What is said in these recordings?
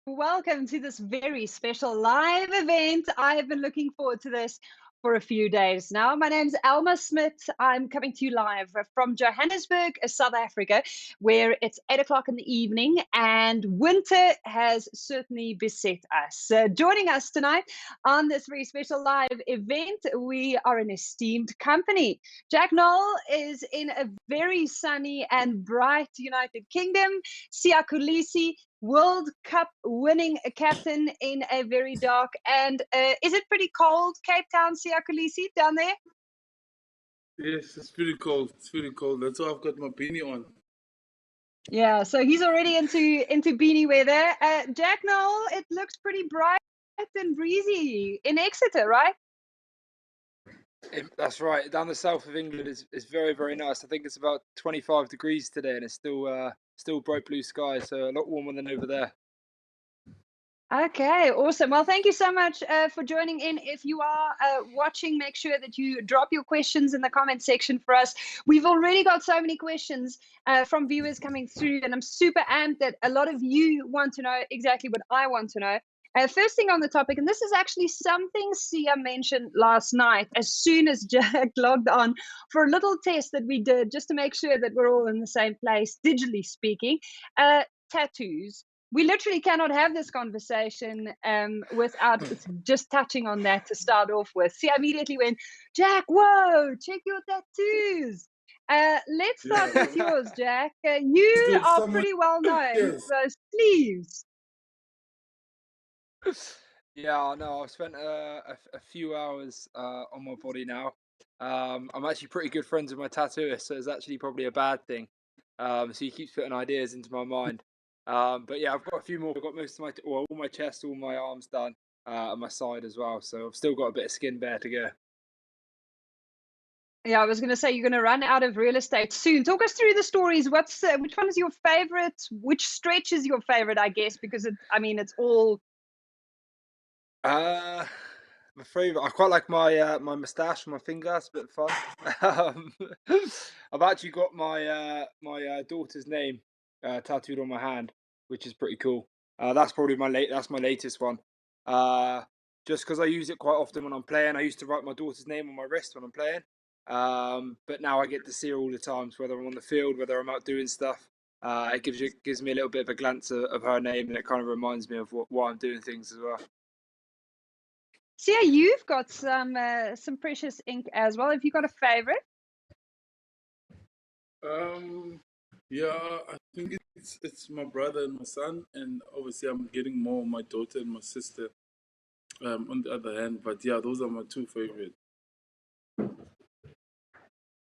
Welcome to this very special live event. I have been looking forward to this for a few days now. My name's Alma Smith. I'm coming to you live from Johannesburg, South Africa, where it's 8 o'clock in the evening and winter has certainly beset us. Joining us tonight on this very special live event, we are an esteemed company. Jack Nowell is in a very sunny and bright United Kingdom. Kolisi, World Cup winning captain in a very dark and is it pretty cold, Cape Town, Kolisi, down there? Yes, it's pretty cold. It's pretty cold. That's why I've got my beanie on. Yeah, so he's already into beanie weather. Jack Nowell, it looks pretty bright and breezy in Exeter, right? That's right. Down the south of England is very, very nice. I think it's about 25 degrees today, and it's still bright blue skies, so a lot warmer than over there. Okay, awesome. Well, thank you so much for joining in. If you are watching, make sure that you drop your questions in the comment section for us. We've already got so many questions from viewers coming through, and I'm super amped that a lot of you want to know exactly what I want to know. First thing on the topic, and this is actually something Sia mentioned last night as soon as Jack logged on for a little test that we did just to make sure that we're all in the same place, digitally speaking. Tattoos. We literally cannot have this conversation without just touching on that to start off with. Sia immediately went, Jack, whoa, check your tattoos. Let's start with yours, Jack. You are pretty well known for those sleeves. Yeah, no, I've spent a few hours on my body now. I'm actually pretty good friends with my tattooist, so it's actually probably a bad thing. So he keeps putting ideas into my mind. But yeah, I've got a few more. I've got most of all my chest, all my arms done, and my side as well. So I've still got a bit of skin bare to go. Yeah, I was going to say you're going to run out of real estate soon. Talk us through the stories. Which one is your favorite? Which stretch is your favorite? I guess because it's all. My favorite. I quite like my my moustache on my finger. It's a bit of fun. I've actually got my daughter's name tattooed on my hand, which is pretty cool. That's probably that's my latest one. Just because I use it quite often when I'm playing. I used to write my daughter's name on my wrist when I'm playing. But now I get to see her all the times, whether I'm on the field, whether I'm out doing stuff. It gives me a little bit of a glance of her name, and it kind of reminds me of why I'm doing things as well. Sia, you've got some precious ink as well. Have you got a favorite? Yeah, I think it's my brother and my son, and obviously I'm getting more my daughter and my sister. On the other hand, but yeah, those are my two favorite.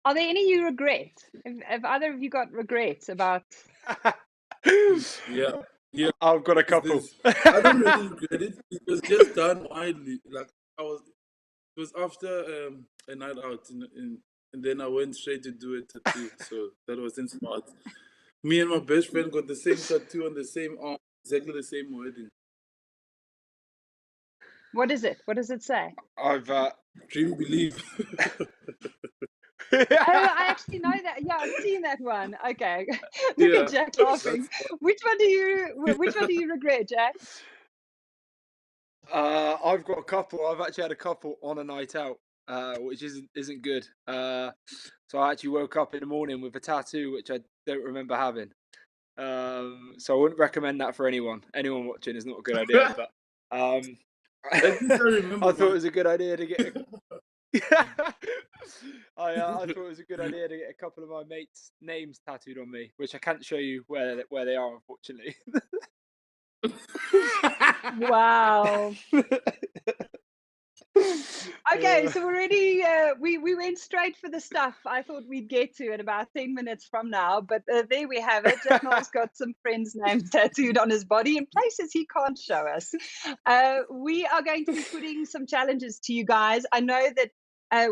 Are there any you regret? Have either of you got regrets about? Yeah, I've got a couple. I don't really regret it. It was just done widely. Like it was after a night out, and then I went straight to do a tattoo. So that wasn't smart. Me and my best friend got the same tattoo on the same arm, exactly the same wording. What is it? What does it say? I've Dream, believe. Oh, I actually know that. Yeah, I've seen that one. Okay, look at Jack laughing. Which one do you regret, Jack? I've got a couple. I've actually had a couple on a night out, which isn't good. So I actually woke up in the morning with a tattoo which I don't remember having. So I wouldn't recommend that for anyone. Anyone watching is not a good idea. But I thought it was a good idea to get. I thought it was a good idea to get a couple of my mates' names tattooed on me, which I can't show you where they are, unfortunately. Wow. Okay, so already we went straight for the stuff I thought we'd get to in about 10 minutes from now, but there we have it. Jack Nowell's got some friends' names tattooed on his body in places he can't show us. We are going to be putting some challenges to you guys. I know that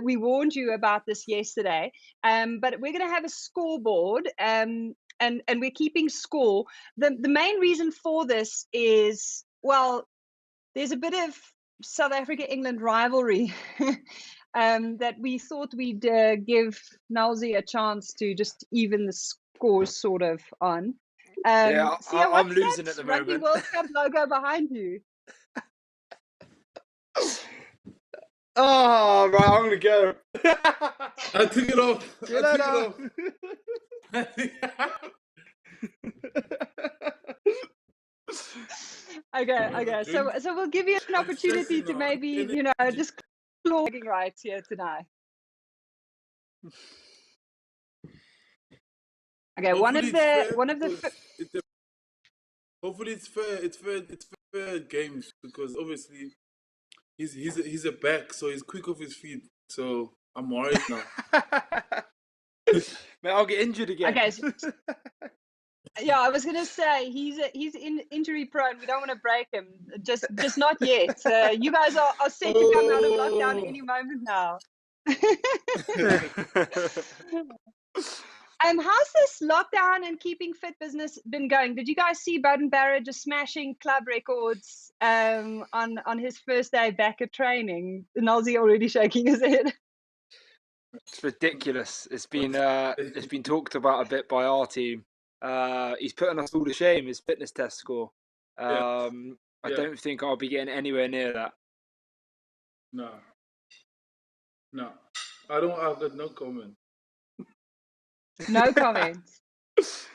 we warned you about this yesterday, but we're going to have a scoreboard, and we're keeping score. The main reason for this is, well, there's a bit of South Africa-England rivalry that we thought we'd give Nowellsy a chance to just even the scores sort of on. Yeah, Sia, I'm what's losing that at the Rugby moment. World Cup logo behind you? Oh, right, I'm going to go. I took it off. See you I took it later. off. I think- Okay. So we'll give you an I'm opportunity stressing to now. maybe, just claw bragging rights here tonight. Okay, Hopefully it's fair one of the because hopefully it's fair. It's fair games because obviously he's a back, so he's quick off his feet. So I'm worried now. Mate, I'll get injured again. Okay. Yeah, I was gonna say he's injury prone. We don't want to break him. Just not yet. You guys are set to come out of lockdown any moment now. How's this lockdown and keeping fit business been going? Did you guys see Bowden Barrett just smashing club records on his first day back at training? Nolsey already shaking his head. It's ridiculous. It's been talked about a bit by our team. He's putting us all to shame. His fitness test score. I don't think I'll be getting anywhere near that. No. I've got no comment. No comments. Is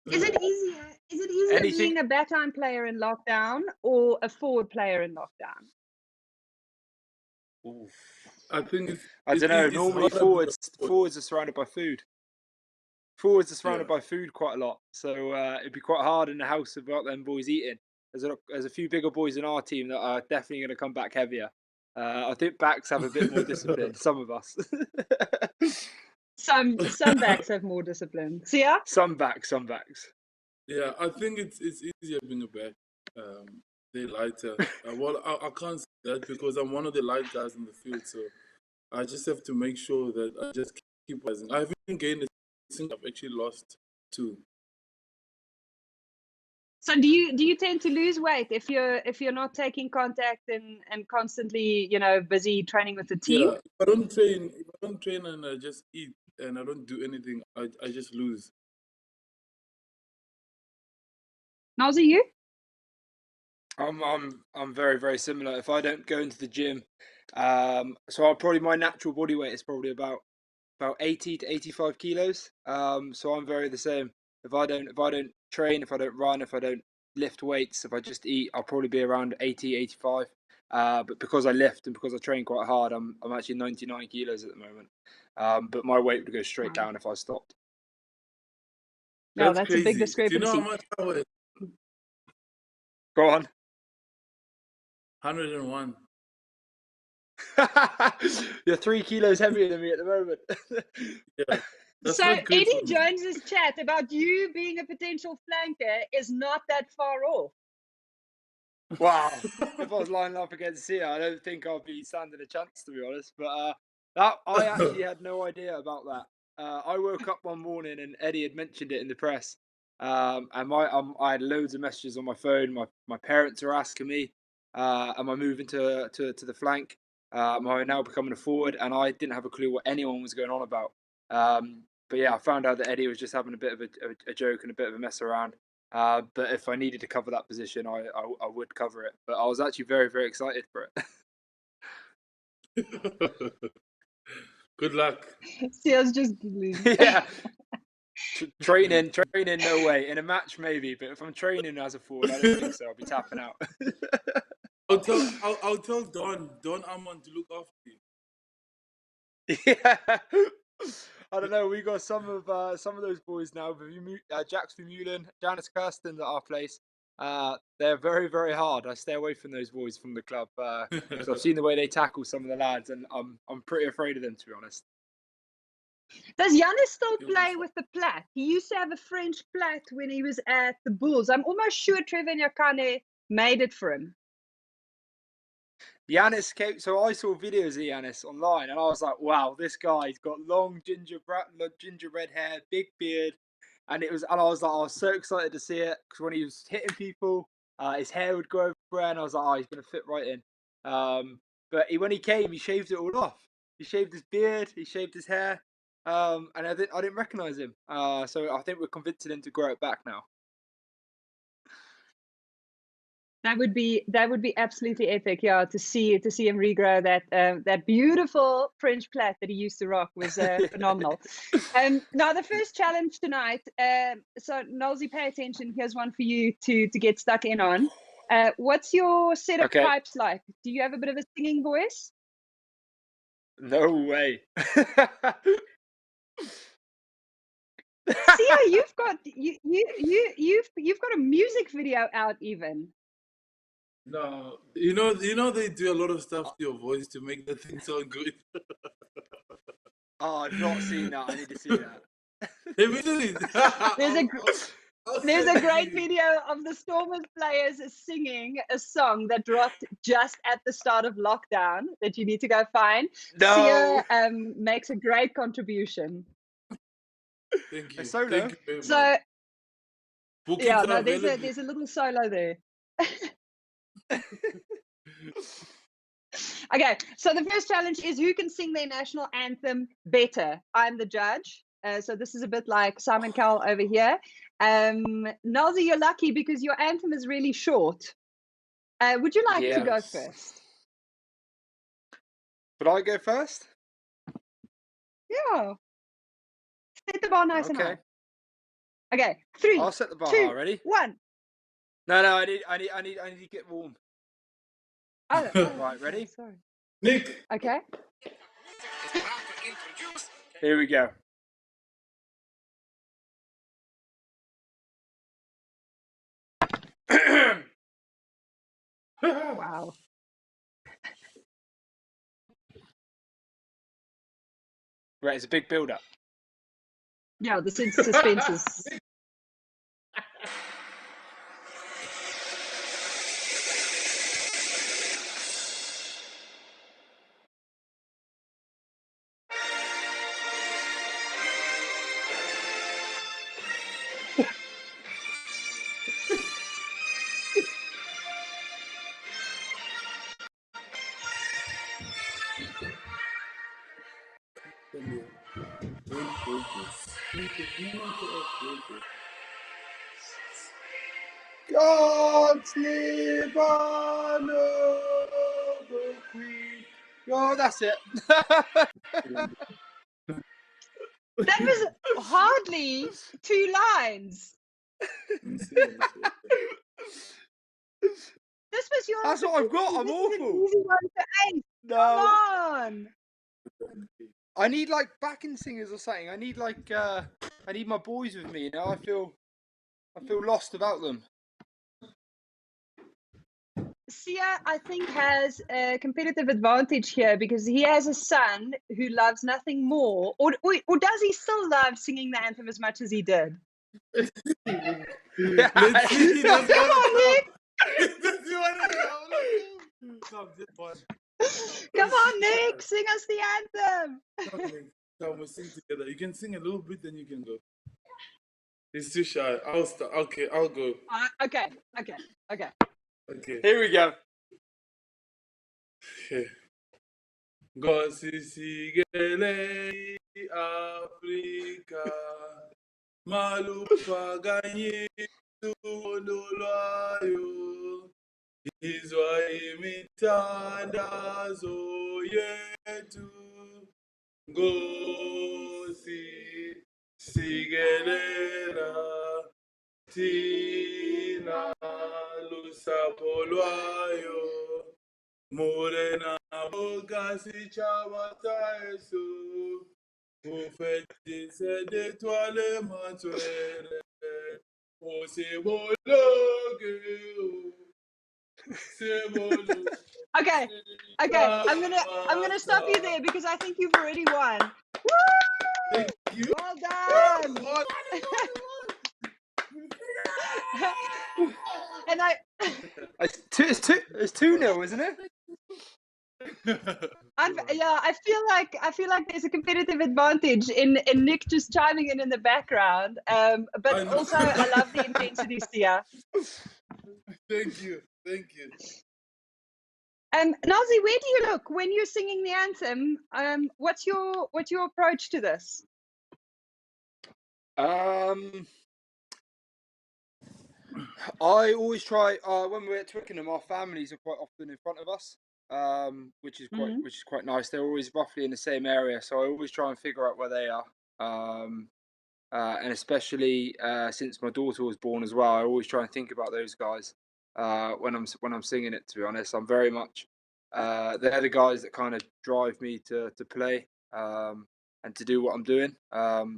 it easier being a back-line player in lockdown or a forward player in lockdown? Oof. I think I don't know. it's Normally forwards are surrounded by food. Forwards are surrounded by food quite a lot, so it'd be quite hard in the house without them boys eating. There's a few bigger boys in our team that are definitely going to come back heavier. I think backs have a bit more discipline. Some of us. Some backs have more discipline. Sia? Some backs. Yeah, I think it's easier being a back. They're lighter. Well, I can't say that because I'm one of the light guys in the field, so I just have to make sure that I just keep rising. I haven't gained a single. I've actually lost 2. So do you tend to lose weight if you're not taking contact and constantly busy training with the team? Yeah, if I don't train and I just eat and I don't do anything, I just lose. Nolsey, you? I'm very, very similar. If I don't go into the gym, so my natural body weight is probably about 80 to 85 kilos. So I'm very the same. If I don't train, if I don't run, if I don't lift weights, if I just eat, I'll probably be around 80, 85. But because I lift and because I train quite hard, I'm actually 99 kilos at the moment. But my weight would go straight down if I stopped. No, that's crazy. a big Do you know discrepancy. how much I weigh? Go on. 101. You're 3 kilos heavier than me at the moment. Yeah. That's So not good Eddie for me. Jones's chat about you being a potential flanker is not that far off. Wow. If I was lining up against Sia, I don't think I'd be standing a chance, to be honest. But I actually had no idea about that. I woke up one morning and Eddie had mentioned it in the press. And I had loads of messages on my phone. My parents are asking me, am I moving to the flank? Am I now becoming a forward? And I didn't have a clue what anyone was going on about. But yeah, I found out that Eddie was just having a bit of a joke and a bit of a mess around. But if I needed to cover that position, I would cover it. But I was actually very, very excited for it. Good luck. Sia's just giggling. Yeah. Training, no way. In a match, maybe. But if I'm training as a forward, I don't think so. I'll be tapping out. I'll tell Don Amon to look after you. Yeah. I don't know. We got some of those boys now. Jax Vermeulen, Janice Kirsten at our place. They're very, very hard. I stay away from those boys from the club because I've seen the way they tackle some of the lads, and I'm pretty afraid of them, to be honest. Does Giannis still play with the plat? He used to have a French plat when he was at the Bulls. I'm almost sure Trevor Nyakane made it for him. Giannis came, so I saw videos of Giannis online, and I was like, "Wow, this guy's got long ginger red hair, big beard," and I was so excited to see it because when he was hitting people, his hair would go everywhere, and I was like, "Oh, he's gonna fit right in." But when he came, he shaved it all off. He shaved his beard, he shaved his hair. and I didn't recognise him. So I think we're convincing him to grow it back now. That would be absolutely epic, yeah. To see him regrow that beautiful French plait that he used to rock was phenomenal. Now the first challenge tonight. So Nolsey, pay attention. Here's one for you to get stuck in on. What's your set of pipes like? Do you have a bit of a singing voice? No way. See, you've got a music video out even. No, you know they do a lot of stuff to your voice to make the thing sound good. Oh, I've not seen that. I need to see that. There's a great video of the Stormers players singing a song that dropped just at the start of lockdown that you need to go find. No. Sia makes a great contribution. Thank you. Solo. Thank you very much. So Bookings yeah, are no, available. there's a little solo there. Okay, so the first challenge is who can sing their national anthem better. I'm the judge. So this is a bit like Simon Cowell over here. Nolsey, you're lucky because your anthem is really short. Would you like to go first? Would I go first? Yeah. Set the bar nice and high. Okay, 3. I'll set the bar 2, high. Ready? 1. No, I need to get warm. Oh, right, ready? Sorry. Nick. Okay. Here we go. Wow. Right, it's a big build-up. Yeah, the suspense is... God sleep on the Queen. Oh, that's it. That was hardly 2 lines. This was your... That's what I've got. I'm awful. Easy one to ace. No. Come on. I need like backing singers or something. I need like I need my boys with me. You know, I feel lost without them. Sia, I think, has a competitive advantage here because he has a son who loves nothing more, or does he still love singing the anthem as much as he did? Let's see. Come on, Nick. Come on, Nick. Sing us the anthem. Come, we'll sing together. You can sing a little bit, then you can go. He's too shy. I'll start. Okay, I'll go. Okay. Here we go. Okay. Gosisigele Africa Malupaganye Tululayo Izwa imithandazo yethu Ngosisigelela Thina lusapho lwayo Morena bogasi chabataesu Ufetise de toile matwele Osebologe Sebolo. Okay. I'm gonna stop you there because I think you've already won. Woo! Thank you. Well done. And It's 2-0, isn't it? I feel like there's a competitive advantage in Nick just chiming in the background. But also I love the intensity, Sia. Thank you. Nolsey, where do you look when you're singing the anthem? What's your approach to this? I always try when we're at Twickenham, our families are quite often in front of us, which is quite nice. They're always roughly in the same area, so I always try and figure out where they are. And especially since my daughter was born as well, I always try and think about those guys when I'm singing it. To be honest, I'm very much they're the guys that kind of drive me to play and to do what I'm doing.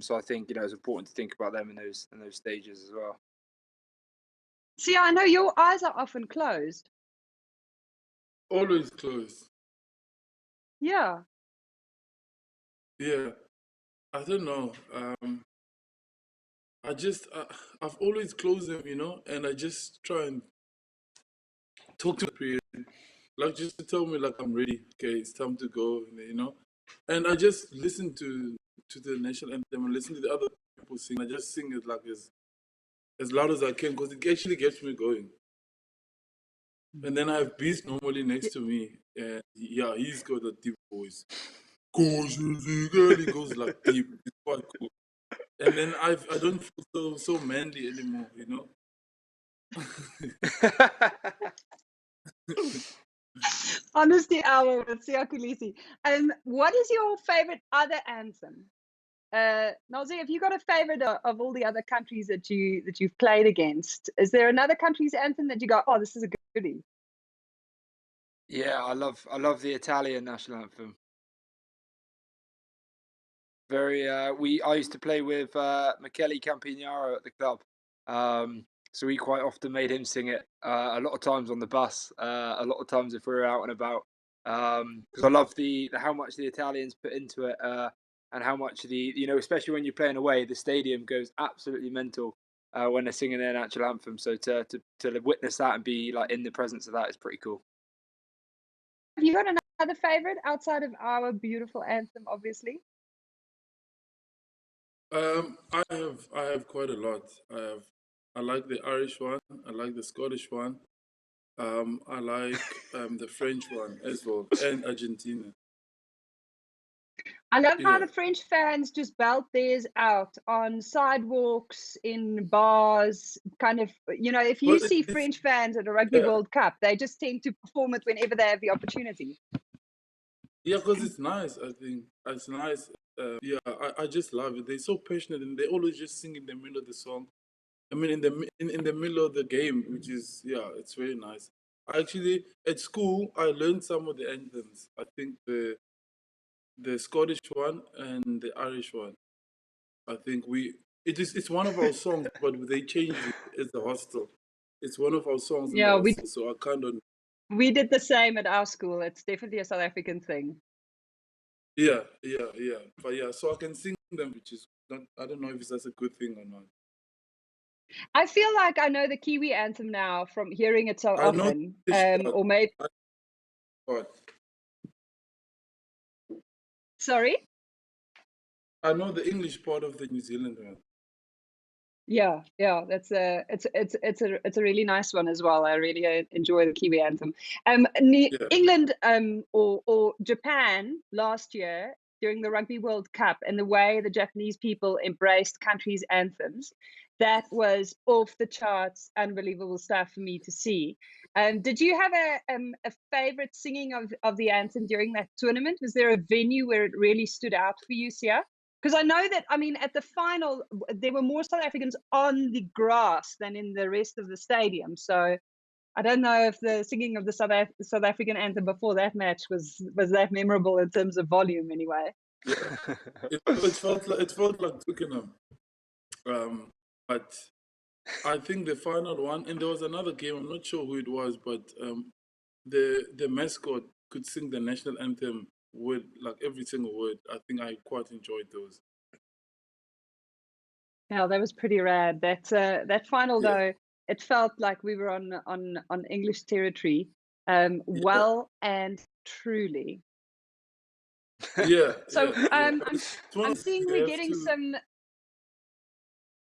So I think it's important to think about them in those stages as well. See, I know your eyes are often closed. Always close. Yeah. Yeah. I don't know. I've always closed them, and I just try and talk to the like just to tell me like I'm ready. Okay, it's time to go, And I just listen to the national anthem and listen to the other people sing. I just sing it like as loud as I can because it actually gets me going. And then I have Beast normally next to me, and yeah, he's got a deep voice. He goes like deep. It's quite cool. And then I don't feel so manly anymore, Honesty hour with Sia Kolisi. What is your favorite other anthem? Nazi, have you got a favorite of all the other countries that you've played against? Is there another country's anthem that you go, oh, this is a goodie? Yeah, I love the Italian national anthem. I used to play with Michele Campignaro at the club, so we quite often made him sing it. A lot of times on the bus, a lot of times if we were out and about, because I love the how much the Italians put into it, and how much especially when you're playing away, the stadium goes absolutely mental when they're singing their national anthem. So to witness that and be like in the presence of that is pretty cool. Have you got another favorite outside of our beautiful anthem, obviously? I have quite a lot. I like the Irish one. I like the Scottish one. I like the French one as well, and Argentina. I love how the French fans just belt theirs out on sidewalks, in bars, kind of, if you see French fans at a Rugby World Cup, they just tend to perform it whenever they have the opportunity. Yeah, because it's nice, I think. It's nice. I just love it. They're so passionate and they always just sing in the middle of the song. I mean, in the middle of the game, which is, it's very nice. Actually, at school, I learned some of the anthems. I think the Scottish one and the Irish one. I think it's one of our songs, but they changed it as the hostel. It's one of our songs in the hostel, so I kind of. We did the same at our school. It's definitely a South African thing. Yeah. But yeah, so I can sing them, which is not, I don't know if that's a good thing or not. I feel like I know the Kiwi anthem now from hearing it so often. Or maybe. What? Sorry? I know the English part of the New Zealand one. Yeah, it's a really nice one as well. I really enjoy the Kiwi anthem. England or Japan last year during the Rugby World Cup, and the way the Japanese people embraced countries' anthems, that was off the charts, unbelievable stuff for me to see. Did you have a favorite singing of the anthem during that tournament? Was there a venue where it really stood out for you, Sia? Because I know that, at the final, there were more South Africans on the grass than in the rest of the stadium. So I don't know if the singing of the South African anthem before that match was that memorable in terms of volume, anyway. Yeah, it felt like Twickenham. But I think the final one, and there was another game. I'm not sure who it was, but the mascot could sing the national anthem with like every single word. I think I quite enjoyed those. Yeah, that was pretty rad. That final though, it felt like we were on English territory, well and truly. Yeah. So I'm seeing we're getting some.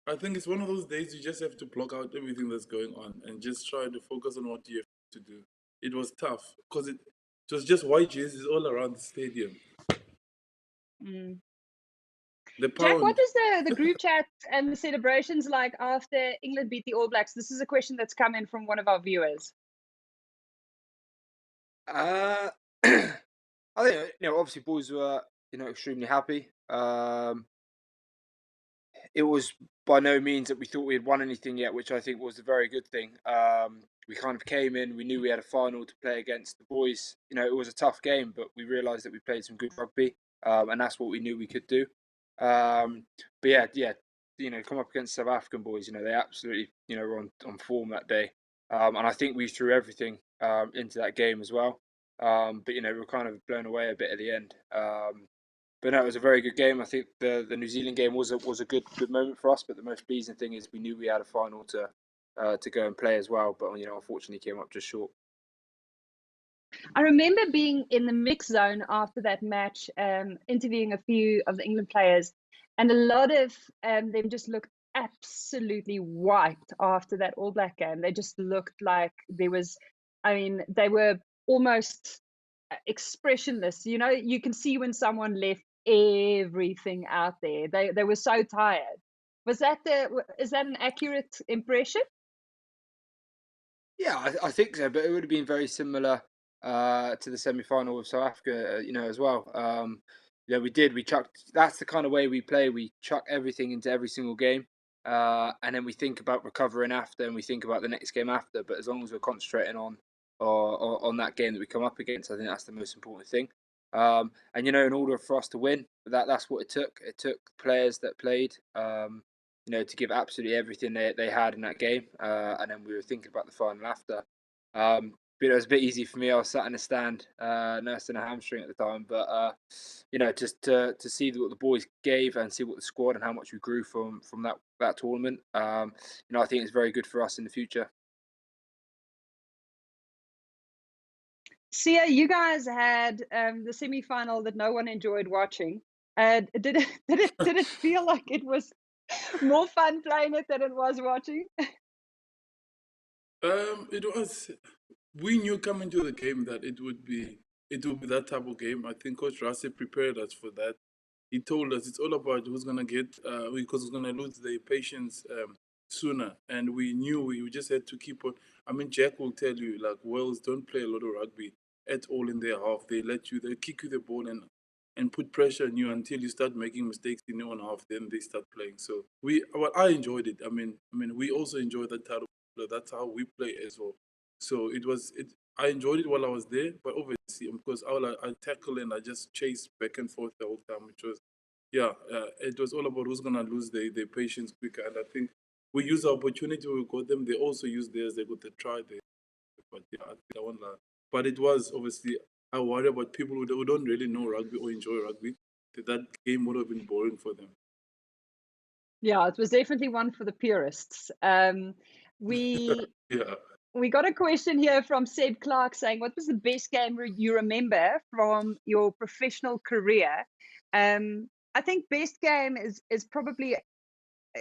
I think it's one of those days you just have to block out everything that's going on and just try to focus on what you have to do. It was tough because it was just white jerseys all around the stadium. The Jack, what pound. was the group chat and the celebrations like after England beat the All Blacks? This is a question that's come in from one of our viewers. I think obviously boys were extremely happy. It was by no means that we thought we had won anything yet, which I think was a very good thing. We kind of came in, we knew we had a final to play against the boys. It was a tough game, but we realised that we played some good rugby, and that's what we knew we could do. But yeah, come up against South African boys, they absolutely, were on form that day. And I think we threw everything into that game as well. But we were kind of blown away a bit at the end. But no, it was a very good game. I think the New Zealand game was a good moment for us. But the most pleasing thing is we knew we had a final to go and play as well. But unfortunately came up just short. I remember being in the mix zone after that match, interviewing a few of the England players, and a lot of them just looked absolutely wiped after that All Black game. They just looked like they were almost expressionless. You can see when someone left everything out there. They were so tired. Is that an accurate impression? Yeah, I think so. But it would have been very similar to the semi-final of South Africa, as well. We chucked. That's the kind of way we play. We chuck everything into every single game, and then we think about recovering after, and we think about the next game after. But as long as we're concentrating on that game that we come up against, I think that's the most important thing. And in order for us to win, that's what it took. It took players that played, to give absolutely everything they had in that game. And then we were thinking about the final after. But it was a bit easy for me. I was sat in a stand, nursing a hamstring at the time. But just to see what the boys gave and see what the squad and how much we grew from that tournament. I think it's very good for us in the future. Sia, you guys had the semi-final that no one enjoyed watching. Did it feel like it was more fun playing it than it was watching? It was. We knew coming to the game that it would be that type of game. I think Coach Rassi prepared us for that. He told us it's all about who's gonna get because who's gonna lose their patience sooner, and we knew we just had to keep on. I mean, Jack will tell you like Wales don't play a lot of rugby at all in their half. They kick you the ball and put pressure on you until you start making mistakes in your own half. Then they start playing. So I enjoyed it. I mean, we also enjoyed that type of play. That's how we play as well. So I enjoyed it while I was there, but obviously, because I tackle and I just chase back and forth the whole time, which was, it was all about who's gonna lose their patience quicker. And I think we used the opportunity we got them. They also used theirs. They got the try there, but yeah, I won't lie. But it was obviously I worry about people who don't really know rugby or enjoy rugby. That game would have been boring for them. Yeah, it was definitely one for the purists. We Yeah. we got a question here from Seb Clark saying, "What was the best game you remember from your professional career?" I think best game is probably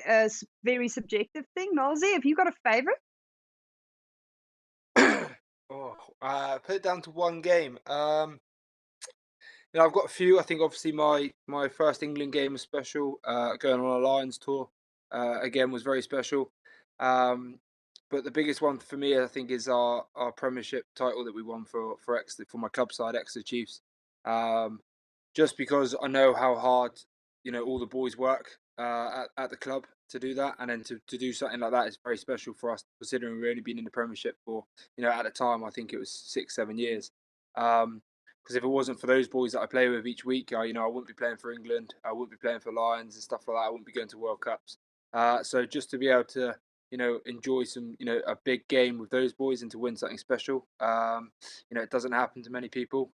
a very subjective thing. Nolsey, have you got a favorite? Put it down to one game. I've got a few. I think obviously my first England game was special. Going on a Lions tour, again, was very special. But the biggest one for me, I think, is our Premiership title that we won for Exeter, for my club side, Exeter Chiefs. Just because I know how hard all the boys work at the club to do that, and then to do something like that is very special for us, considering we've only been in the Premiership for at the time I think it was 6-7 years. Because if it wasn't for those boys that I play with each week, I wouldn't be playing for England. I wouldn't be playing for Lions and stuff like that. I wouldn't be going to World Cups. So just to be able to, enjoy some, a big game with those boys and to win something special, it doesn't happen to many people.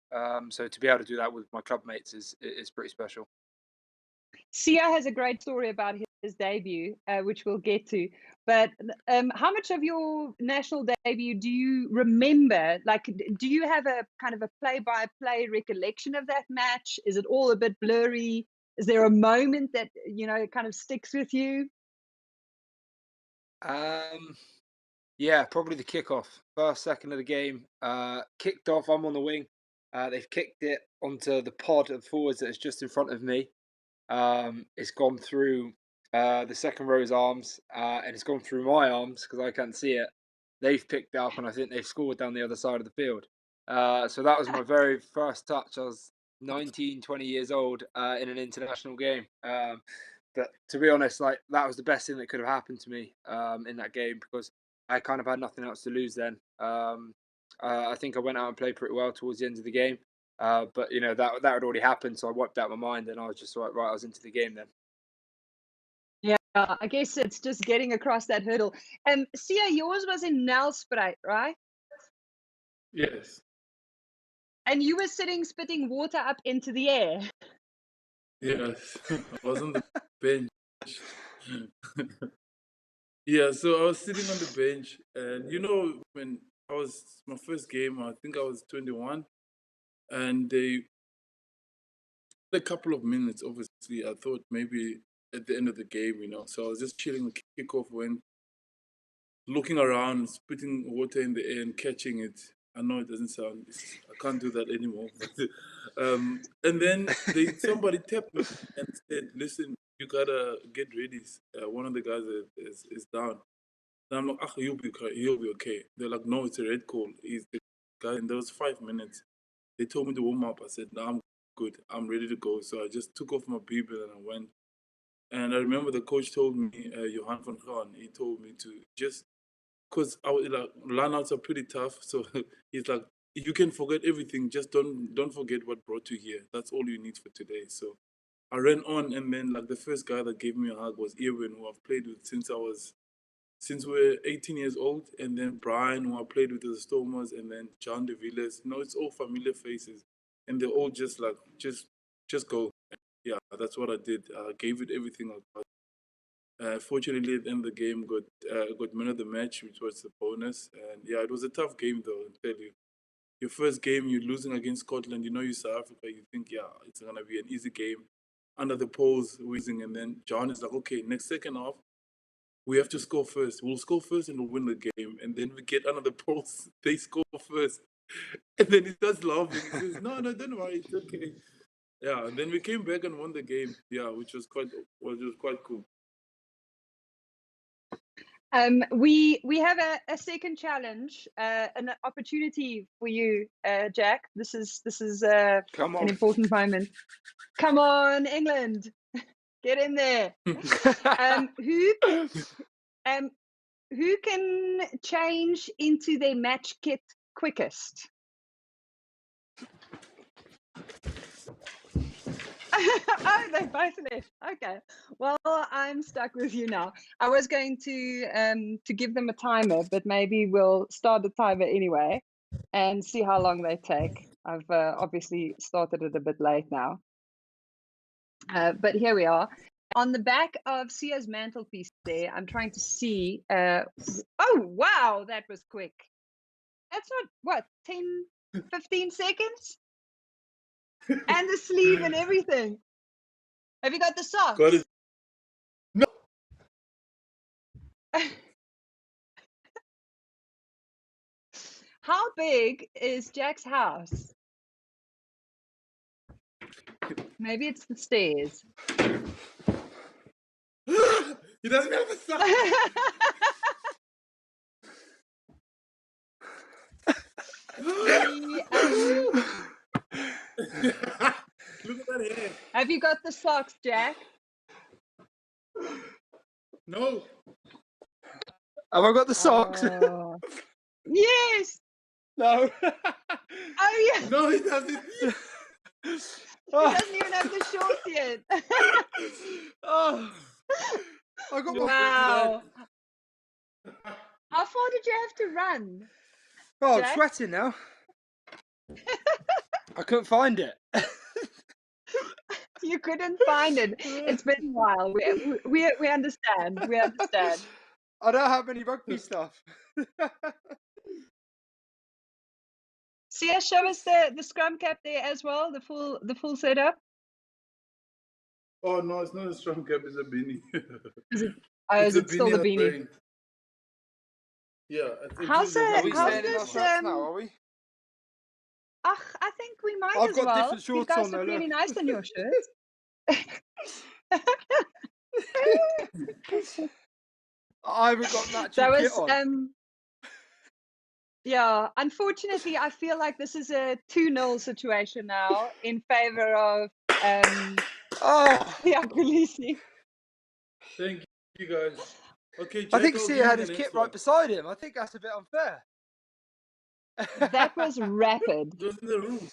So to be able to do that with my club mates is pretty special. Sia has a great story about his debut, which we'll get to. But how much of your national debut do you remember? Like, do you have a kind of a play-by-play recollection of that match? Is it all a bit blurry? Is there a moment that kind of sticks with you? Yeah, probably the kickoff. First second of the game, kicked off. I'm on the wing. They've kicked it onto the pod of forwards that is just in front of me. It's gone through the second row's arms, and it's gone through my arms because I can't see it. They've picked it up, and I think they've scored down the other side of the field. So that was my very first touch. I was 19, 20 years old in an international game. But to be honest, like that was the best thing that could have happened to me in that game because I kind of had nothing else to lose then. I think I went out and played pretty well towards the end of the game. But you know that had already happened, so I wiped out my mind, and I was just like, right, I was into the game then. Yeah, I guess it's just getting across that hurdle. Sia, yours was in Nelspruit, right? Yes. And you were spitting water up into the air. Yes. I was on the bench. Yeah, so I was sitting on the bench, and when I was my first game, I think I was 21, and they a couple of minutes. Obviously, I thought maybe at the end of the game, So I was just chilling. The kickoff when looking around, spitting water in the air and catching it. I know it doesn't sound. I can't do that anymore. And then somebody tapped me and said, "Listen, you gotta get ready. One of the guys is down." And I'm like, he'll be okay. They're like, "No, it's a red call. He's the guy." And there was 5 minutes. They told me to warm up. I said, "No, I'm good. I'm ready to go." So I just took off my bibel and I went. And I remember the coach told me, Johan van Gaan, he told me to just, because lineouts are pretty tough. So he's like, you can forget everything. Just don't forget what brought you here. That's all you need for today. So I ran on, and then like the first guy that gave me a hug was Ewan, who I've played with since we're 18 years old, and then Brian, who I played with as the Stormers, and then John de Villiers. It's all familiar faces, and they're all just like, just go. Yeah, that's what I did. I gave it everything I got. Fortunately, at the end of the game, got man of the match, which was the bonus. And yeah, it was a tough game, though. I tell you, your first game, you're losing against Scotland. You're South Africa. You think, yeah, it's gonna be an easy game. Under the poles, whizzing, and then John is like, okay, next second half, we have to score first. We'll score first and we'll win the game. And then we get under the poles, they score first, and then he starts laughing. He says, "No, don't worry, it's okay." Yeah, and then we came back and won the game. Yeah, which was quite cool. We have a second challenge, an opportunity for you, Jack. This is an important moment. Come on, England, get in there. Who can change into their match kit quickest? Oh, they both left. Okay. Well, I'm stuck with you now. I was going to give them a timer, but maybe we'll start the timer anyway and see how long they take. I've obviously started it a bit late now. But here we are. On the back of Sia's mantelpiece there, I'm trying to see. Oh, wow, that was quick. That's not, what, 10, 15 seconds? And the sleeve and everything. Have you got the socks? Got it. No. How big is Jack's house? Maybe it's the stairs. He doesn't have a socks. Look at that hair. Have you got the socks, Jack? No. Have I got the socks? Yes. No. Oh yeah. No, he doesn't. He doesn't even have the shorts yet. Oh. I got Wow. How far did you have to run? Oh, Jack? I'm sweating now. I couldn't find it. You couldn't find it. It's been a while. We understand. We understand. I don't have any rugby stuff. Sia, show us the scrum cap there as well. The full setup. Oh no, it's not a scrum cap. It's a beanie. Is it still the beanie? Yeah. How's this? Now, are we? I think we might I've as got well. different shorts you guys on look there, really look. nice in your shirts. I haven't got matching That kit was on. yeah. Unfortunately, I feel like this is a 2-0 situation now in favor of Kolisi. Thank you, guys. Okay, I Jack, think I'll Sia give you had the his kit next right one. beside him. I think that's a bit unfair. That was rapid. It was in the room.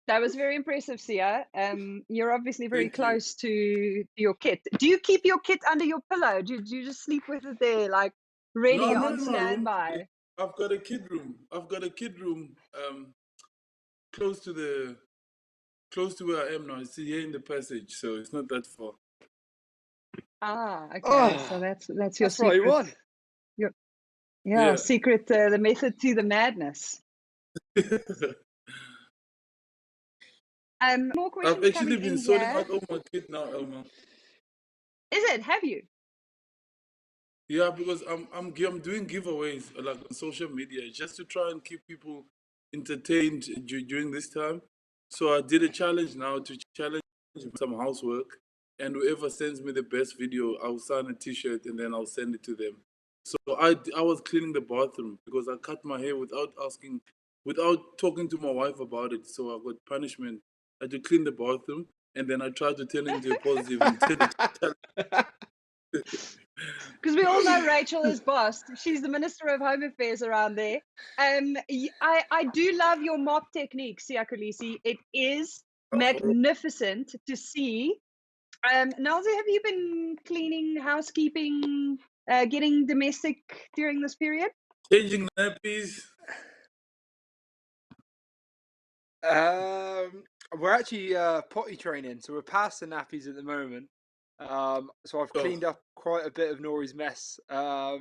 That was very impressive, Sia. You're obviously very Thank you. close to your kit. Do you keep your kit under your pillow? Do you just sleep with it there, like ready No, I'm not on in my room. standby? I've got a kid room. Close to where I am now. It's here in the passage, so it's not that far. Ah, okay. Oh, So that's your that's what he secret. won. Yeah, secret. The method to the madness. More questions I've actually coming been in sorting here. out all my kit now, Elma. Is it? Have you? Yeah, because I'm doing giveaways like on social media just to try and keep people entertained during this time. So I did a challenge now to challenge some housework, and whoever sends me the best video, I'll sign a T-shirt and then I'll send it to them. So I was cleaning the bathroom because I cut my hair without talking to my wife about it. So I got punishment. I had to clean the bathroom, and then I tried to turn it into a positive and turn it to Because we all know Rachel is boss. She's the Minister of Home Affairs around there. I do love your mop technique, Sia Kolisi. It is magnificent to see. Nalzi, have you been cleaning, housekeeping, getting domestic during this period? changing nappies. We're actually potty training, so we're past the nappies at the moment. So I've cleaned up quite a bit of Nori's mess. I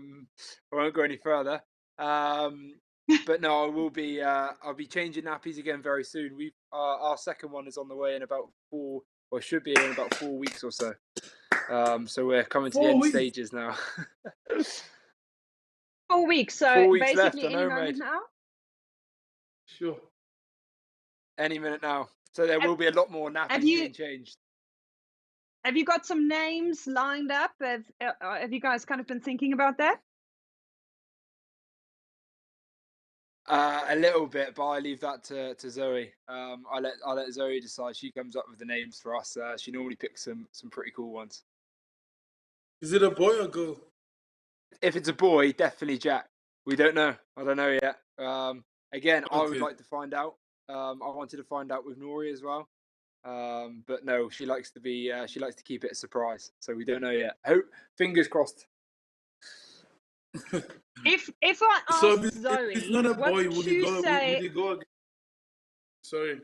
won't go any further. But no, I will be. I'll be changing nappies again very soon. Our second one is on the way in about 4, or should be in about 4 weeks or so. So we're coming to the end stages now. 4 weeks. So 4 weeks basically left. I any know, moment mate. now. Sure. Any minute now. So there will be a lot more nappies being changed. Have you got some names lined up? Have you guys kind of been thinking about that? A little bit, but I leave that to Zoe. I let Zoe decide. She comes up with the names for us. She normally picks some pretty cool ones. Is it a boy or girl? If it's a boy, definitely Jack. We don't know. I don't know yet. Again, I would like to find out. I wanted to find out with Nori as well. But no, she likes to be. She likes to keep it a surprise. So we don't know yet. Fingers crossed. If I ask Zoe, if it's not a boy, would you say? Would he go again? Sorry.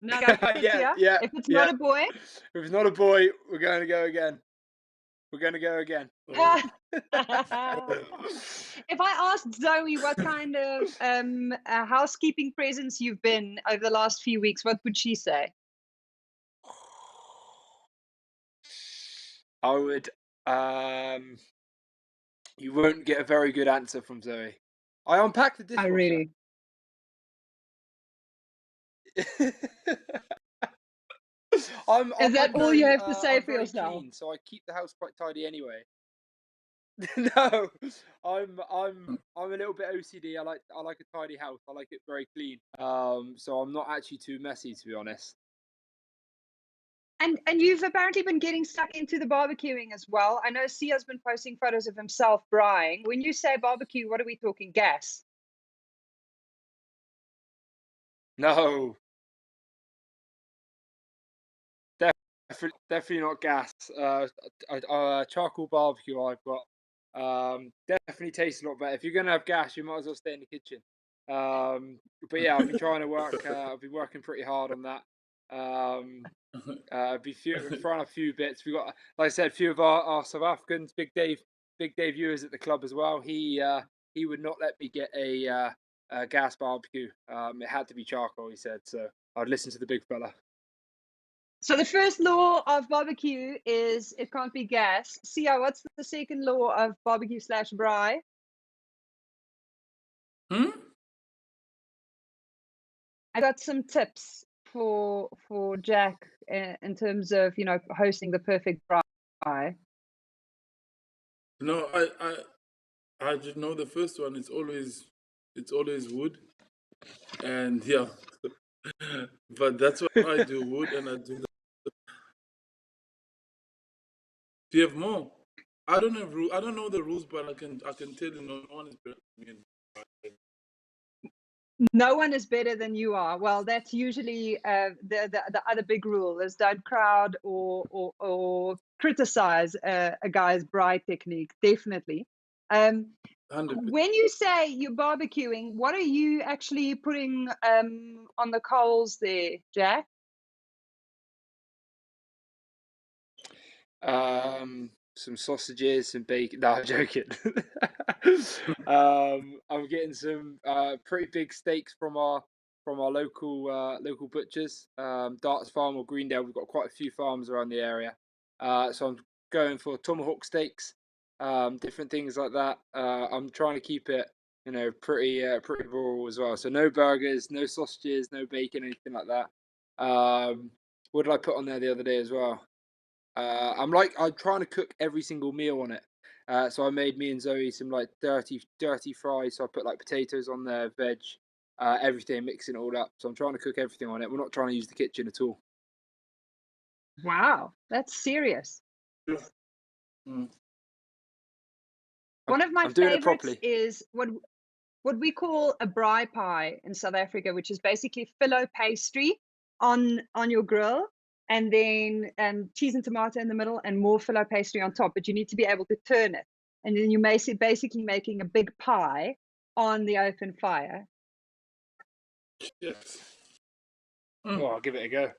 No, yeah. If it's not a boy, if it's not a boy, we're going to go again. We're going to go again. If I asked Zoe what kind of housekeeping presence you've been over the last few weeks, what would she say? I would. You won't get a very good answer from Zoe. I unpacked the dishwasher. Oh, really? Is that all you have to say for yourself? Clean, so I keep the house quite tidy anyway. No, I'm a little bit OCD. I like a tidy house. I like it very clean. So I'm not actually too messy, to be honest. And you've apparently been getting stuck into the barbecuing as well. I know Sia's been posting photos of himself braaiing. When you say barbecue, what are we talking? Gas? No. Definitely not gas. Charcoal barbecue I've got. Definitely tastes a lot better. If you're gonna have gas, you might as well stay in the kitchen. But yeah, I've been trying to work. I've been working pretty hard on that. Trying a few bits. We got, like I said, a few of our South Africans. Big Dave viewers at the club as well. He would not let me get a gas barbecue. It had to be charcoal. He said so. I'd listen to the big fella. So the first law of barbecue is it can't be gas. Sia, what's the second law of barbecue / braai? I got some tips for Jack in terms of hosting the perfect braai? No, I just know the first one. It's always wood, and yeah. But that's what I do, wood, and I do. Do you have more? I don't have I don't know the rules, but I can tell you no one is better than me. No one is better than you are. Well, that's usually the other big rule is don't crowd or criticize a guy's braai technique. Definitely. 100%. When you say you're barbecuing, what are you actually putting on the coals there, Jack? Some sausages, some bacon. No, I'm joking. I'm getting some pretty big steaks from our local butchers, Darts Farm or Greendale. We've got quite a few farms around the area, so I'm going for tomahawk steaks, different things like that. I'm trying to keep it, pretty rural as well. So no burgers, no sausages, no bacon, anything like that. What did I put on there the other day as well? I'm trying to cook every single meal on it. So I made me and Zoe some like dirty fries. So I put like potatoes on there, veg, everything, mixing it all up. So I'm trying to cook everything on it. We're not trying to use the kitchen at all. Wow, that's serious. Mm. One of my I'm doing it favorites properly. is what we call a braai pie in South Africa, which is basically filo pastry on your grill, and then cheese and tomato in the middle, and more filo pastry on top. But you need to be able to turn it, and then you basically making a big pie on the open fire. Yes. Oh, I'll give it a go.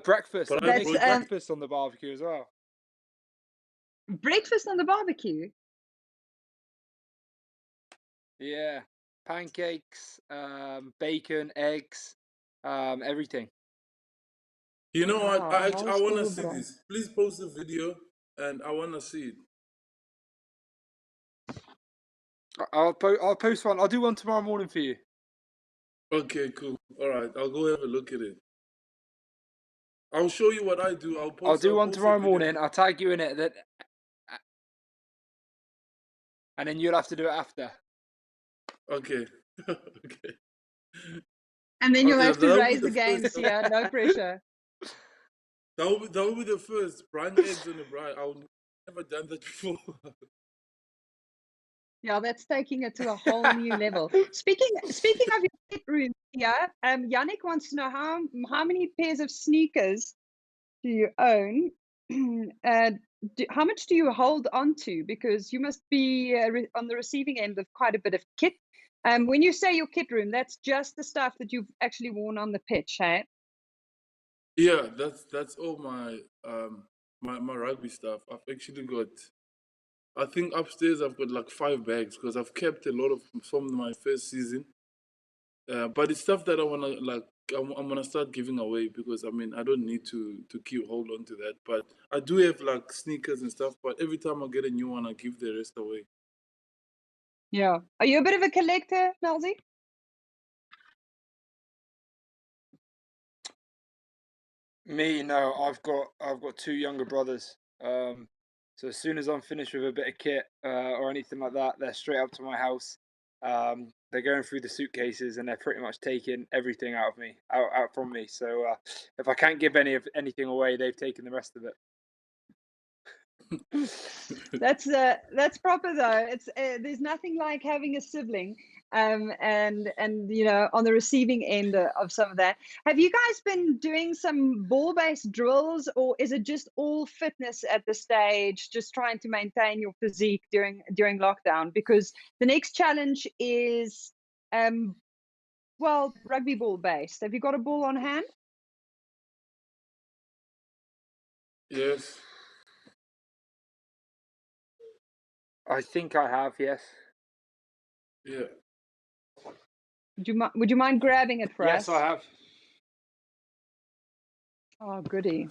Breakfast. But I'm making breakfast on the barbecue as well. Breakfast on the barbecue. Yeah, pancakes, bacon, eggs, everything. You know what? I want to see bro. this. Please post the video, and I want to see it. I'll post one. I'll do one tomorrow morning for you. Okay, cool. All right, I'll go have a look at it. I'll show you what I do. I'll do one tomorrow video. morning. I'll tag you in it, and then you'll have to do it after. Okay. Okay. And then you'll Okay, have to that'll be raise the the games. first. Yeah, no pressure. That will be the first. Brine eggs on the braai. I've never done that before. Yeah, that's taking it to a whole new level. Speaking of your kit room here, Yannick wants to know how many pairs of sneakers do you own? How much do you hold on to? Because you must be on the receiving end of quite a bit of kit. When you say your kit room, that's just the stuff that you've actually worn on the pitch, hey? Yeah, that's all my my rugby stuff. I've actually got, I think upstairs I've got like 5 bags because I've kept a lot of from my first season. But it's stuff that I wanna I'm gonna start giving away because I mean I don't need to keep hold on to that. But I do have like sneakers and stuff. But every time I get a new one, I give the rest away. Yeah. Are you a bit of a collector, Nelsy? Me, no. I've got 2 younger brothers. So as soon as I'm finished with a bit of kit or anything like that, they're straight up to my house. They're going through the suitcases and they're pretty much taking everything out from me. So if I can't give anything away, they've taken the rest of it. That's proper though. It's there's nothing like having a sibling and on the receiving end of some of that. Have you guys been doing some ball-based drills, or is it just all fitness at this stage, just trying to maintain your physique during lockdown? Because the next challenge is rugby ball based. Have you got a ball on hand? Yes. I think I have, yes. Yeah. Would you mind grabbing it for us? Yes, I have. Oh, goody.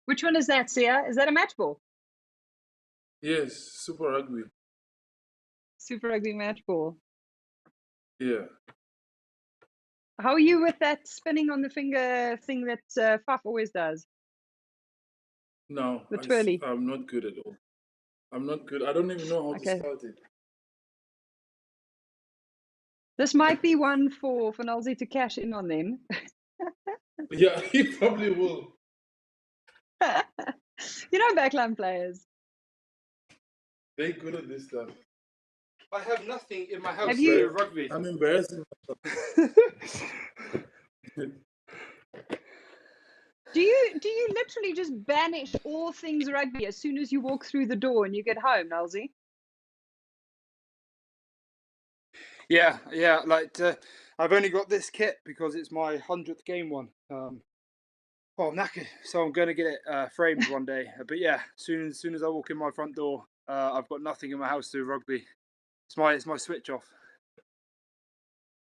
Which one is that, Sia? Is that a match ball? Yes, Super Rugby. Super Rugby match ball. Yeah. How are you with that spinning on the finger thing that Faf always does? No, The twirly. I'm not good at all. I'm not good. I don't even know how Okay. to start it. This might be one for Nolzi to cash in on them. Yeah, he probably will. You know, backline players. They're good at this stuff. I have nothing in my house Have to you- do with rugby. I'm embarrassing myself. Do you literally just banish all things rugby as soon as you walk through the door and you get home, Nolzi? Yeah. Like I've only got this kit because it's my 100th game one. I'm knackered, so I'm going to get it framed one day. But yeah, soon as I walk in my front door, I've got nothing in my house to do with rugby. It's my switch off.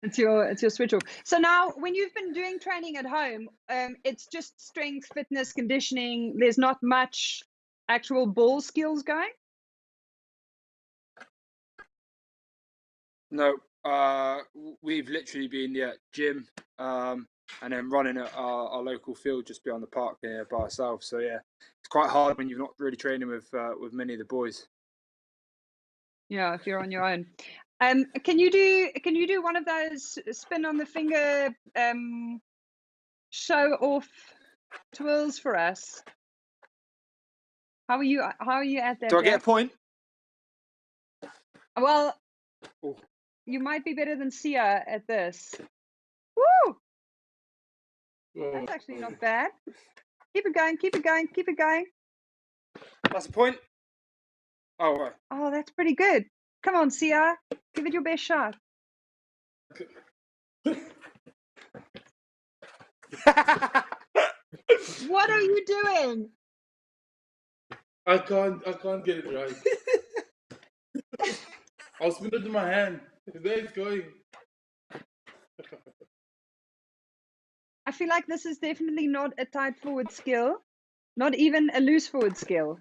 It's your switch off. So now, when you've been doing training at home, it's just strength, fitness, conditioning. There's not much actual ball skills going. No, we've literally been gym, and then running at our local field just beyond the park here by ourselves. So yeah, it's quite hard when you're not really training with many of the boys. Yeah, if you're on your own. Can you do one of those spin on the finger show off twirls for us? How are you at that? Do I get a Jack? point? Well, Oh. you might be better than Sia at this. Woo! That's actually not bad. Keep it going, keep it going, keep it going. That's a point. Oh, right. Oh, that's pretty good. Come on, Sia. Give it your best shot. What are you doing? I can't get it right. I'll spin it in my hand. There it's going. I feel like this is definitely not a tight forward skill, not even a loose forward skill.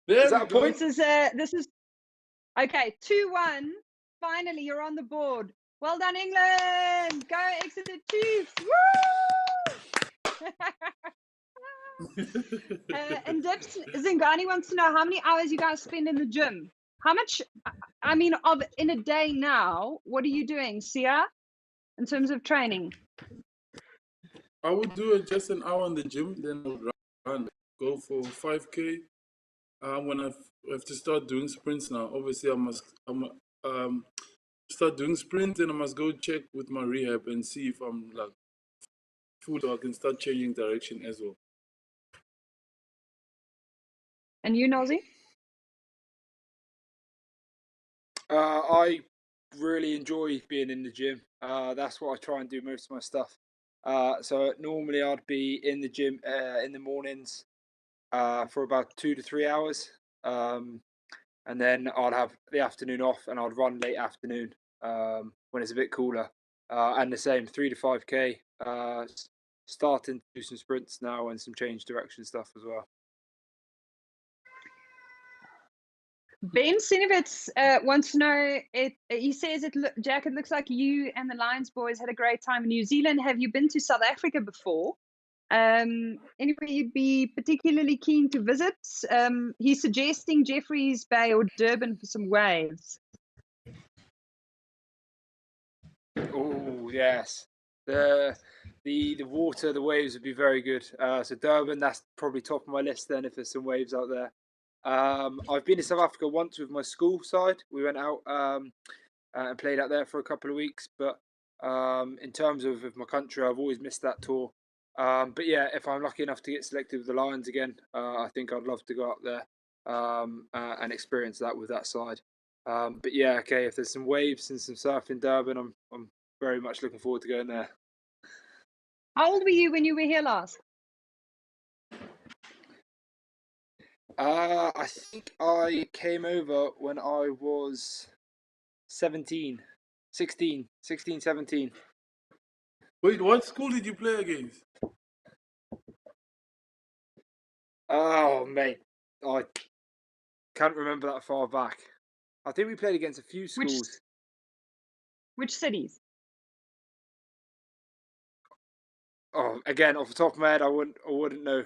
There Is that a point? This is okay. 2-1. Finally, you're on the board. Well done, England. Go Exeter Chiefs. Woo! And Dips Zingani wants to know how many hours you guys spend in the gym. How much? I mean, in a day now. What are you doing, Sia? In terms of training? I would do just an hour in the gym, then I would run, go for 5K. When I have to start doing sprints now, obviously I must start doing sprints, and I must go check with my rehab and see if I'm like full, so I can start changing direction as well. And you, Nolzi? I really enjoy being in the gym. That's what I try and do most of my stuff. So normally I'd be in the gym in the mornings for about 2 to 3 hours, and then I'd have the afternoon off, and I'd run late afternoon when it's a bit cooler. And the same 3 to 5K. Starting to do some sprints now and some change direction stuff as well. Ben Sinovitz wants to know, he says, Jack, it looks like you and the Lions boys had a great time in New Zealand. Have you been to South Africa before? Anywhere you'd be particularly keen to visit? He's suggesting Jeffreys Bay or Durban for some waves. Oh yes, the water, the waves would be very good. So Durban, that's probably top of my list then if there's some waves out there. I've been to South Africa once with my school side. We went out and played out there for a couple of weeks. But in terms of my country, I've always missed that tour. But yeah, if I'm lucky enough to get selected with the Lions again, I think I'd love to go up there and experience that with that side. But yeah, okay, if there's some waves and some surf in Durban, I'm very much looking forward to going there. How old were you when you were here last? I think I came over when I was 17, 16, 17. Wait, what school did you play against? Oh, mate, I can't remember that far back. I think we played against a few schools. Which cities? Oh, again, off the top of my head, I wouldn't know.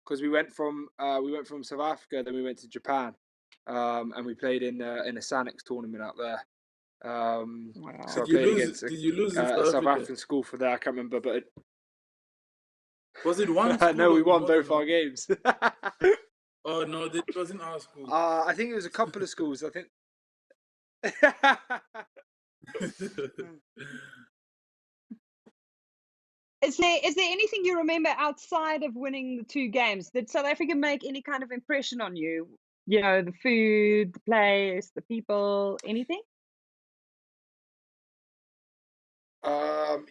Because we went from South Africa, then we went to Japan, and we played in a Sanix tournament out there. Wow. So I Did you played lose? against Did you lose in a South South Africa? African school for there. I can't remember, but Was it one school? no, or we won more both than our one? games. Oh no, it wasn't our school. I think it was a couple of schools. I think. Is there anything you remember outside of winning the 2 games? Did South Africa make any kind of impression on you? You know, the food, the place, the people, anything?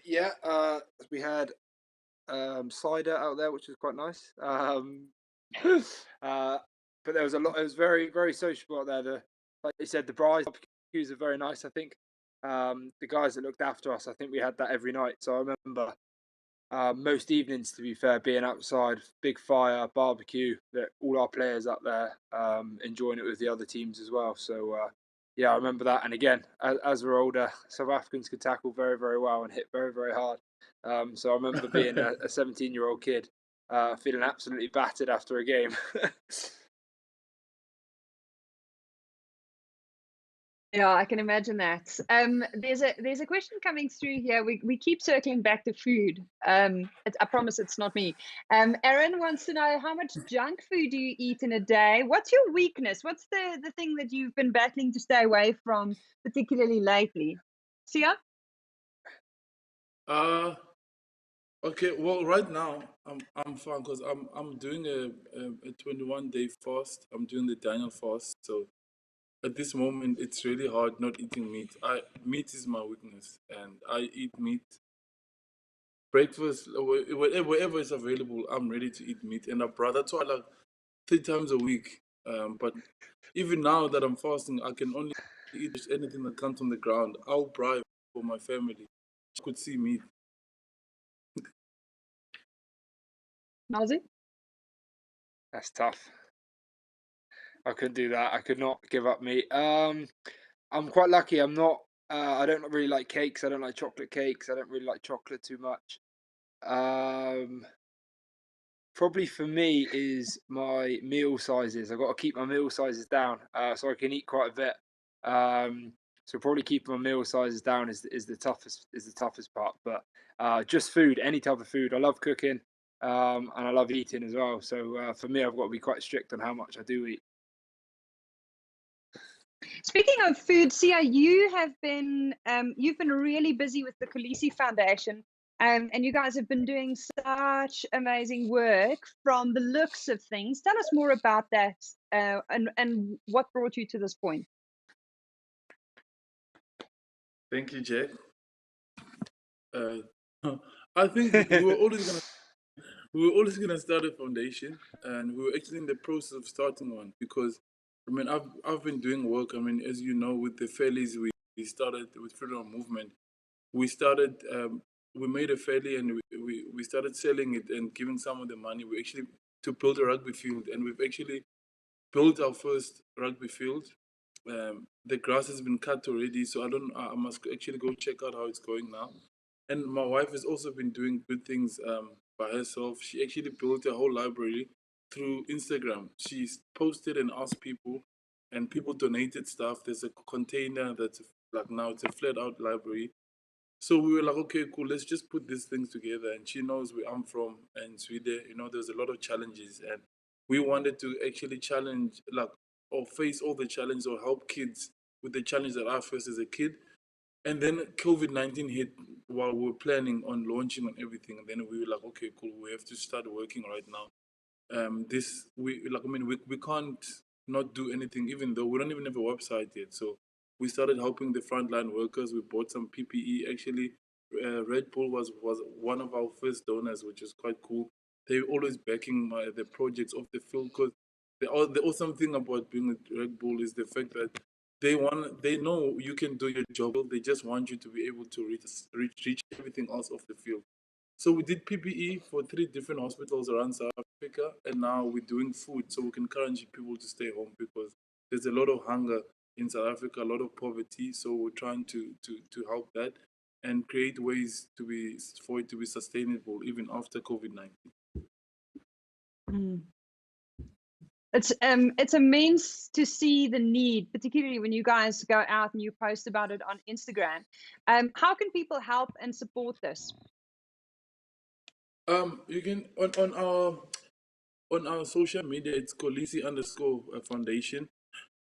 Yeah. We had cider out there, which was quite nice. But there was a lot. It was very, very sociable out there. Like you said, the barbecues are very nice. I think the guys that looked after us, I think we had that every night. So I remember most evenings, to be fair, being outside, big fire, barbecue. That all our players up there enjoying it with the other teams as well. So yeah, I remember that. And again, as we're older, South Africans could tackle very, very well and hit very, very hard. So I remember being a 17-year-old kid, feeling absolutely battered after a game. Yeah, I can imagine that. There's a question coming through here. We keep circling back to food. I promise it's not me. Aaron wants to know, how much junk food do you eat in a day? What's your weakness? What's the thing that you've been battling to stay away from, particularly lately? Sia? Okay. Well, right now I'm fine because I'm doing a 21-day fast. I'm doing the Daniel fast. So at this moment, it's really hard not eating meat. Meat is my weakness, and I eat meat breakfast wherever is available. I'm ready to eat meat, and that's why I like 3 times a week. But even now that I'm fasting, I can only eat anything that comes from the ground. I'll bribe for my family. Could see meat. Nazi? That's tough. I couldn't do that. I could not give up meat. I'm quite lucky. I'm not. I don't really like cakes. I don't like chocolate cakes. I don't really like chocolate too much. Um, Probably for me is my meal sizes. I've got to keep my meal sizes down, so I can eat quite a bit. So probably keeping my meal sizes down is the toughest part. But just food, any type of food. I love cooking, and I love eating as well. So for me, I've got to be quite strict on how much I do eat. Speaking of food, Sia, you've been really busy with the Kolisi Foundation, and you guys have been doing such amazing work from the looks of things. Tell us more about that, and what brought you to this point. Thank you, Jack. I think we were always gonna start a foundation, and we were actually in the process of starting one because I mean I've been doing work. I mean, as you know, with the Fairleys, we started with Freedom Movement. We started we made a fairly, and we started selling it and giving some of the money. We actually to build a rugby field, and we've actually built our first rugby field. The grass has been cut already, so I must actually go check out how it's going now. And my wife has also been doing good things by herself. She actually built a whole library through Instagram. She's posted and asked people, and people donated stuff. There's a container that's like now it's a flat out library. So we were like, okay, cool, let's just put these things together. And she knows where I'm from and Sweden. You know, there's a lot of challenges, and we wanted to actually challenge, like, or face all the challenges or help kids with the challenge that I faced as a kid. And then COVID-19 hit while we were planning on launching and everything. And then we were like, okay, cool, we have to start working right now. We can't not do anything, even though we don't even have a website yet. So we started helping the frontline workers. We bought some PPE. Actually, Red Bull was one of our first donors, which is quite cool. They're always backing the projects of the field because the awesome thing about being with Red Bull is the fact that they know you can do your job. They just want you to be able to reach everything else off the field. So we did PPE for 3 different hospitals around South Africa, and now we're doing food so we can encourage people to stay home because there's a lot of hunger in South Africa, a lot of poverty. So we're trying to help that and create ways for it to be sustainable even after COVID-19. It's immense to see the need, particularly when you guys go out and you post about it on Instagram. How can people help and support this? You can on our social media, it's Kolisi_foundation.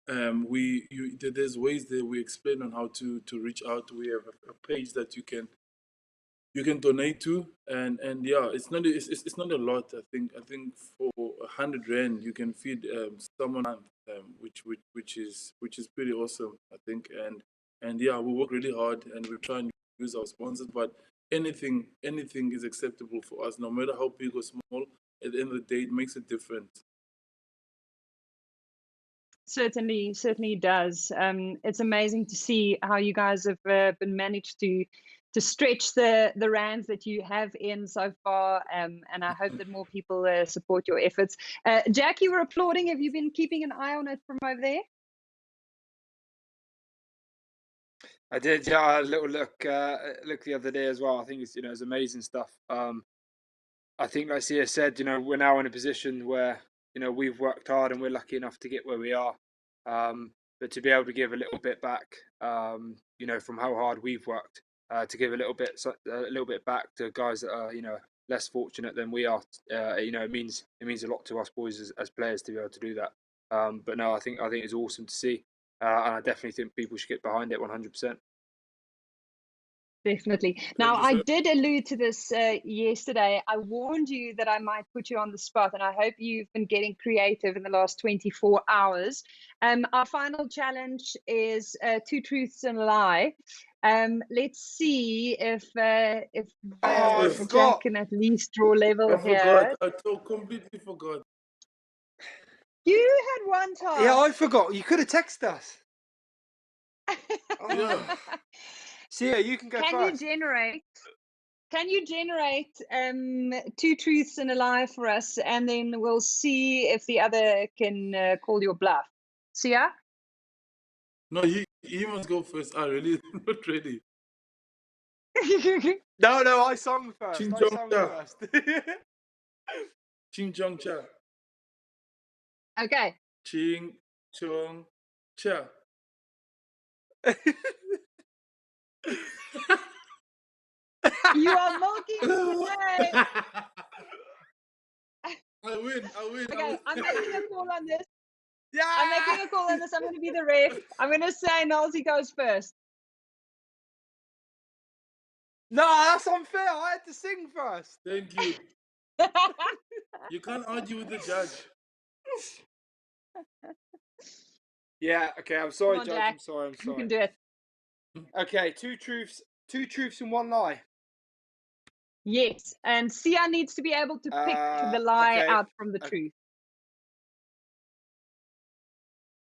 There's ways that we explain on how to reach out. We have a page that you can donate to, and yeah, it's not a lot. I think for 100 rand you can feed someone, which is pretty awesome. I think, and yeah, we work really hard and we try and use our sponsors, but anything is acceptable for us, no matter how big or small. At the end of the day, it makes a difference. Certainly does. It's amazing to see how you guys have been managed to stretch the rands that you have in so far, and I hope that more people support your efforts. Jack, you were applauding. Have you been keeping an eye on it from over there? I did, yeah. I had a little look the other day as well. I think it's amazing stuff. I think, like Sia said, we're now in a position where we've worked hard and we're lucky enough to get where we are. But to be able to give a little bit back, from how hard we've worked, to give a little bit back to guys that are less fortunate than we are, it means a lot to us boys as players to be able to do that. But no, I think it's awesome to see, and I definitely think people should get behind it 100%. Definitely. Now, I did allude to this yesterday. I warned you that I might put you on the spot, and I hope you've been getting creative in the last 24 hours. Our final challenge is 2 truths and a lie. Let's see if I Jack can at least draw level I here. forgot. I completely forgot. You had one task. Yeah, I forgot. You could have texted us. Yeah. Sia, you can go first. Can you generate 2 truths and a lie for us, and then we'll see if the other can call your bluff. Sia? No, he must go first. I really not ready. No, I sung first. Ching I chong sung cha. first. Ching chong cha. Okay. Ching chong cha. You are milking today. I win. Okay, I'm making a call on this. Yeah. I'm making a call on this. I'm going to be the ref. I'm going to say Nolsey goes first. No, that's unfair. I had to sing first. Thank you. You can't argue with the judge. Yeah, okay, I'm sorry, Come on, Judge. Jack. I'm sorry. You can do it. Okay, 2 truths and 1 lie. Yes, and Sia needs to be able to pick the lie okay. out from the truth.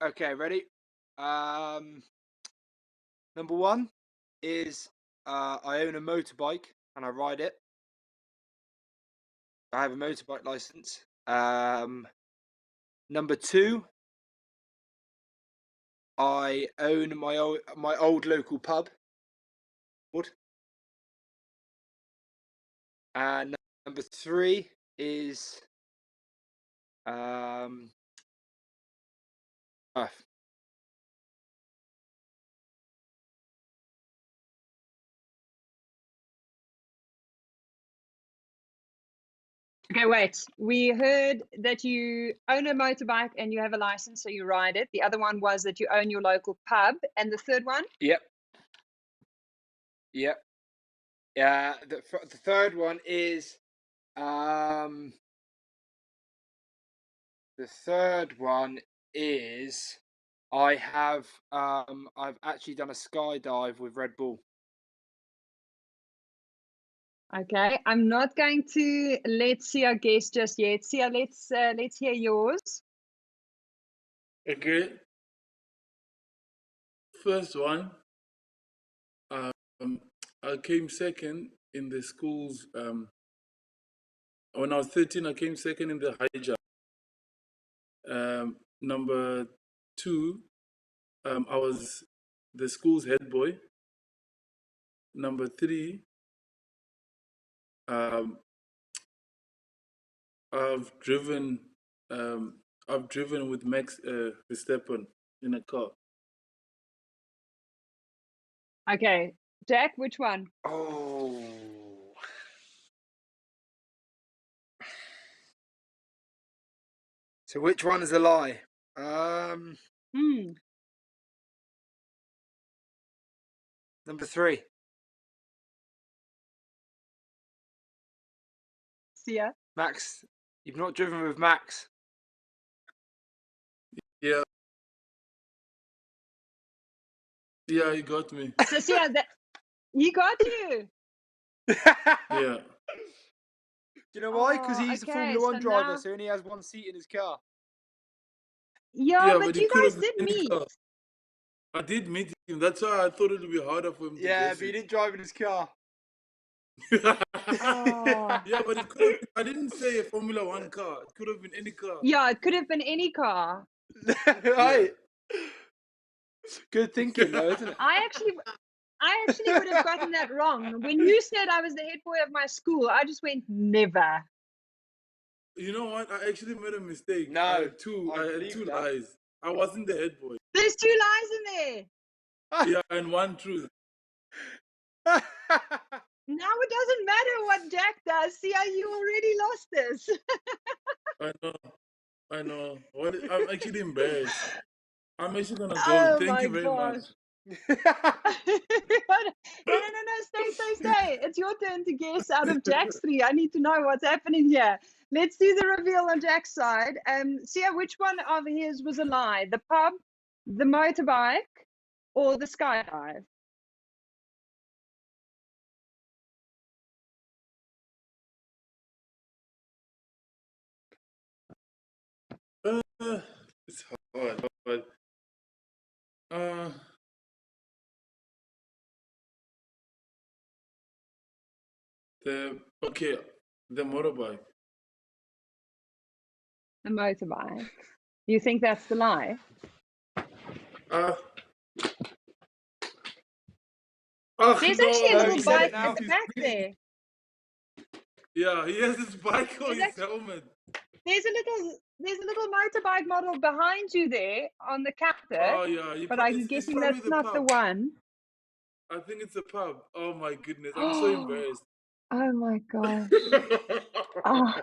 Okay, ready? Number 1 is I own a motorbike and I ride it. I have a motorbike license. Number 2, I own my old local pub. And number 3 is Okay, wait. We heard that you own a motorbike and you have a license, so you ride it. The other one was that you own your local pub. And the third one? Yep. Yeah. The third one is I have I've actually done a skydive with Red Bull. Okay, I'm not going to let Sia guess just yet. Sia, let's hear yours. Okay. First one. I came second in the school's When I was 13, I came second in the high jump. Number 2, I was the school's head boy. Number 3, I've driven with Max Verstappen in a car. Okay, Jack, which one? Oh. So which one is a lie? Number 3. Sia? Max, you've not driven with Max. Yeah. Yeah, you got me. So Sia, he got you. Yeah. Do you know why? Because Oh, he's the okay, Formula One so driver, now- so he only has one seat in his car. Yeah, but but you it could guys have did been any meet. car. I did meet him. That's why I thought it would be harder for him to Yeah, guess but he it. didn't drive in his car. Oh. Yeah, but it could have been, I didn't say a Formula One car. It could have been any car. Yeah, it could have been any car. Right. Good thinking, though, isn't it? I actually would have gotten that wrong. When you said I was the head boy of my school, I just went, never. You know what? I actually made a mistake. No, I had two believe that. lies. I wasn't the head boy. There's 2 lies in there. Yeah, and one truth. Now it doesn't matter what Jack does. See how you already lost this. I know. I'm actually embarrassed. I'm actually gonna go. Oh Thank my you very gosh. much. No, stay. It's your turn to guess out of Jack's 3. I need to know what's happening here. Let's do the reveal on Jack's side. Sia, which one of his was a lie? The pub, the motorbike, or the skydive? It's hard, but the motorbike. The motorbike. Do you think that's the lie? There's actually a no, little he said bike it now. at the back there. Yeah, he has his bike on There's his helmet. There's a little motorbike model behind you there on the counter. Oh yeah, But I'm it's guessing probably that's the not pub. the one. I think it's a pub. Oh my goodness, I'm so embarrassed. Oh my gosh. Oh.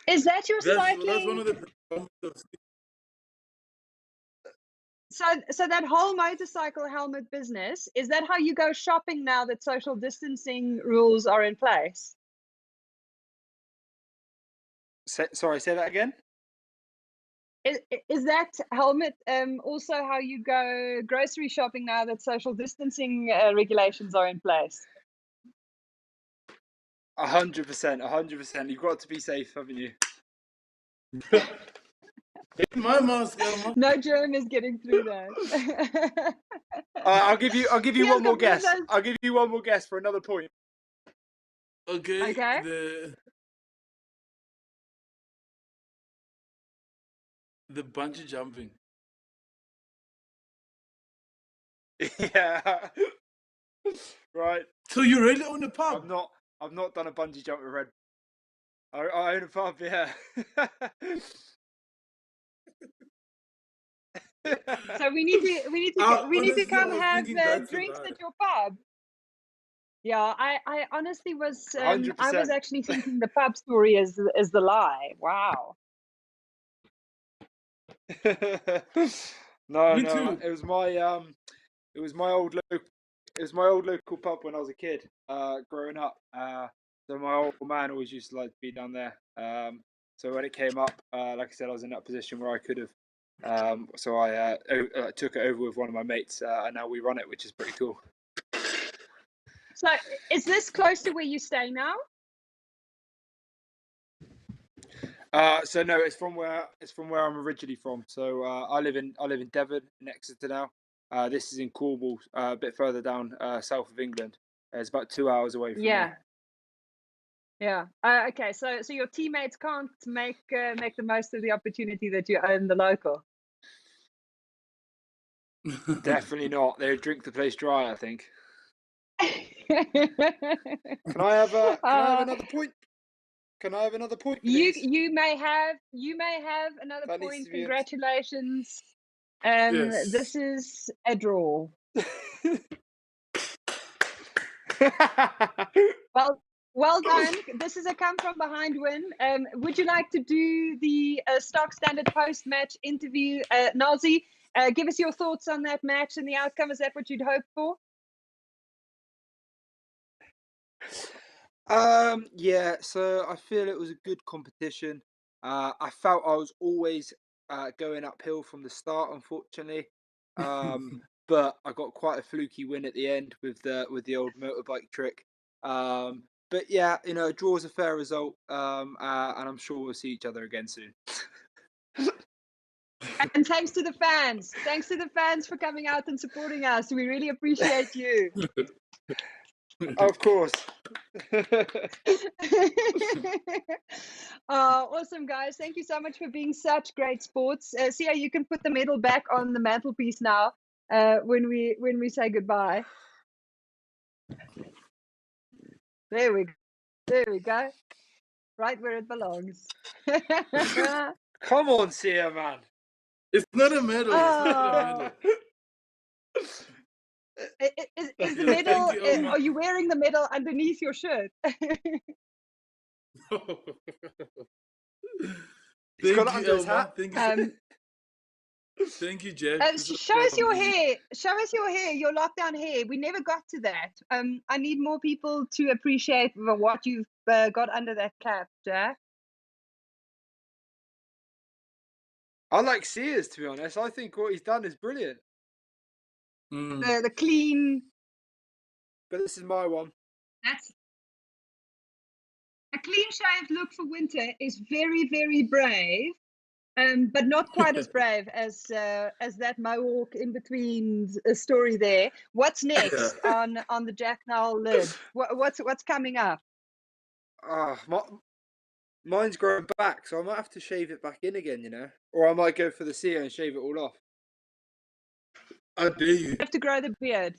Is that your cycling? That's one of the problems. So that whole motorcycle helmet business, is that how you go shopping now that social distancing rules are in place? Sorry, say that again? Is that helmet also how you go grocery shopping now that social distancing regulations are in place? 100%. You've got to be safe, haven't you? My mask. No germ is getting through that. I'll give you Sia's one more got one of guess. those- I'll give you one more guess for another point. Okay. Okay. The bungee jumping. Yeah. Right. So you really own a pub? I've not done a bungee jump with Red. I own a pub, yeah. So we need to come have drinks at your pub. Yeah, I honestly was I was 100%. actually thinking the pub story is the lie. Wow. No, Me too. it was my old local pub when I was a kid, growing up. So my old man always used to like to be down there. So when it came up, like I said, I was in that position where I could have. So I took it over with one of my mates, and now we run it, which is pretty cool. So is this close to where you stay now? So no, it's from where I'm originally from. So I live in Devon, in Exeter now. This is in Cornwall, a bit further down south of England. It's about 2 hours away from me. Yeah. Okay. So your teammates can't make the most of the opportunity that you own the local. Definitely not. They drink the place dry, I think. Can I have another point? Can I have another point, please? You may have another That needs point. to be Congratulations. Yes. This is a draw. Well done. This is a come from behind win. Would you like to do the stock standard post match interview, Nazi? Give us your thoughts on that match and the outcome. Is that what you'd hoped for? Yeah, so I feel it was a good competition. I felt I was always going uphill from the start, unfortunately. But I got quite a fluky win at the end with the old motorbike trick. But yeah, a draw is a fair result. And I'm sure we'll see each other again soon. And thanks to the fans. Thanks to the fans for coming out and supporting us. We really appreciate you. Of course. Awesome, guys. Thank you so much for being such great sports. Sia, you can put the medal back on the mantelpiece now when we say goodbye. There we go. Right where it belongs. Come on, Sia, man. It's not a medal. It's not a medal. Is the medal? Thank you, Are you wearing the medal underneath your shirt? He's got it under his hat. Thank you, Jack. Show us your hair. Show us your hair. Your lockdown hair. We never got to that. I need more people to appreciate what you've got under that cap, Jack. I like Sia's, to be honest. I think what he's done is brilliant. The clean. But this is my one. That's a clean shaved look for winter is very, very brave, but not quite as brave as that mohawk in between story there. What's next on the Jack Nowell lid? What's coming up? Mine's growing back, so I might have to shave it back in again, or I might go for the Sia and shave it all off. How dare you? You have to grow the beard.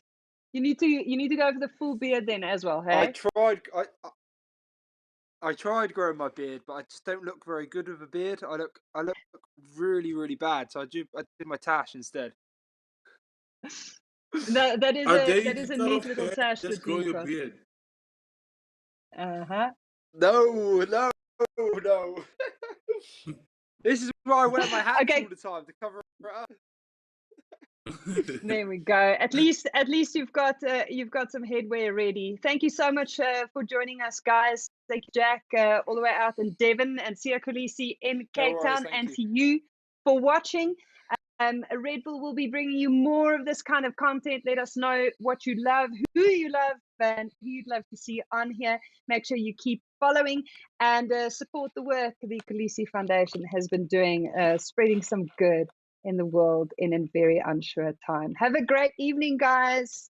You need to go for the full beard then as well. Hey, I tried growing my beard, but I just don't look very good with a beard. I look really, really bad. So I did my tash instead. That is a neat little tash. Just grow your beard. No. This is why I wear my hat all the time to cover it up. There we go. At least you've got some headwear ready. Thank you so much for joining us, guys. Thank you, Jack, all the way out in Devon, and Sia Kolisi in Cape Town, and to you for watching. Red Bull will be bringing you more of this kind of content. Let us know what you love, who you love, and who you'd love to see on here. Make sure you keep following and support the work the Kolisi Foundation has been doing, spreading some good in the world in a very unsure time. Have a great evening, guys.